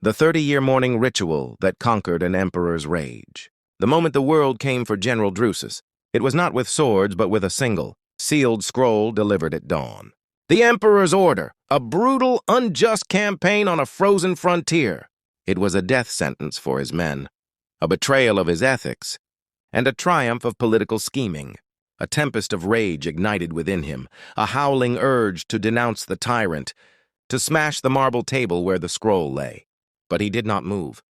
The 30-year morning ritual that conquered an emperor's rage. The moment the world came for General Drusus, it was not with swords but with a single, sealed scroll delivered at dawn. The emperor's order, a brutal, unjust campaign on a frozen frontier. It was a death sentence for his men, a betrayal of his ethics, and a triumph of political scheming. A tempest of rage ignited within him, a howling urge to denounce the tyrant, to smash the marble table where the scroll lay. But he did not move.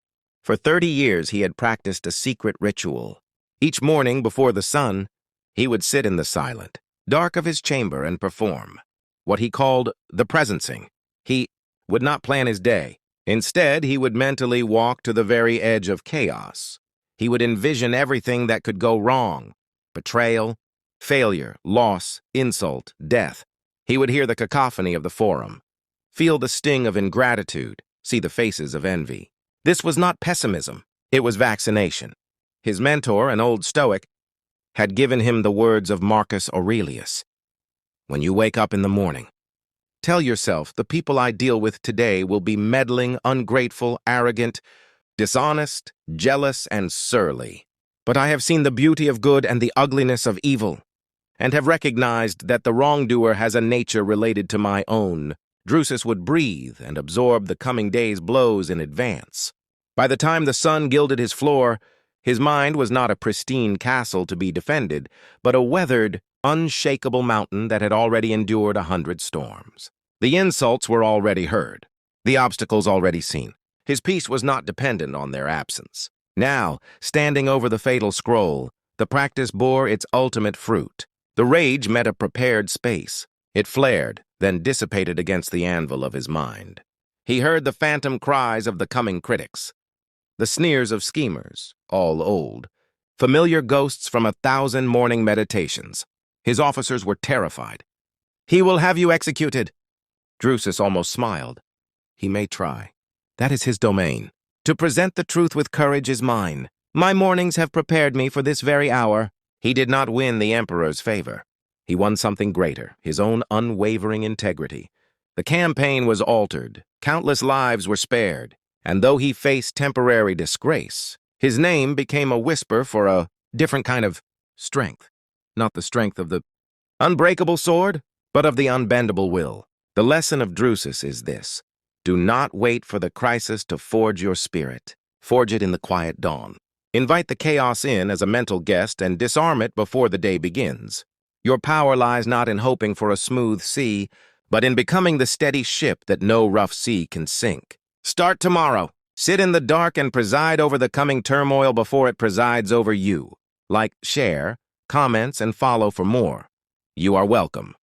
For 30 years he had practiced a secret ritual. Each morning before the sun, he would sit in the silent, dark of his chamber and perform what he called the presencing. He would not plan his day. Instead, he would mentally walk to the very edge of chaos. He would envision everything that could go wrong: betrayal, failure, loss, insult, death. He would hear the cacophony of the forum, feel the sting of ingratitude, see the faces of envy. This was not pessimism, it was vaccination. His mentor, an old Stoic, had given him the words of Marcus Aurelius. When you wake up in the morning, tell yourself the people I deal with today will be meddling, ungrateful, arrogant, dishonest, jealous, and surly. But I have seen the beauty of good and the ugliness of evil, and have recognized that the wrongdoer has a nature related to my own. Drusus would breathe and absorb the coming day's blows in advance. By the time the sun gilded his floor, his mind was not a pristine castle to be defended, but a weathered, unshakable mountain that had already endured 100 storms. The insults were already heard, the obstacles already seen. His peace was not dependent on their absence. Now, standing over the fatal scroll, the practice bore its ultimate fruit. The rage met a prepared space. It flared, then dissipated against the anvil of his mind. He heard the phantom cries of the coming critics, the sneers of schemers, all old, familiar ghosts from 1,000 morning meditations. His officers were terrified. "He will have you executed." Drusus almost smiled. "He may try. That is his domain. To present the truth with courage is mine. My mornings have prepared me for this very hour." He did not win the emperor's favor. He won something greater, his own unwavering integrity. The campaign was altered, countless lives were spared, and though he faced temporary disgrace, his name became a whisper for a different kind of strength. Not the strength of the unbreakable sword, but of the unbendable will. The lesson of Drusus is this: do not wait for the crisis to forge your spirit. Forge it in the quiet dawn. Invite the chaos in as a mental guest and disarm it before the day begins. Your power lies not in hoping for a smooth sea, but in becoming the steady ship that no rough sea can sink. Start tomorrow. Sit in the dark and preside over the coming turmoil before it presides over you. Like, share, comments, and follow for more. You are welcome.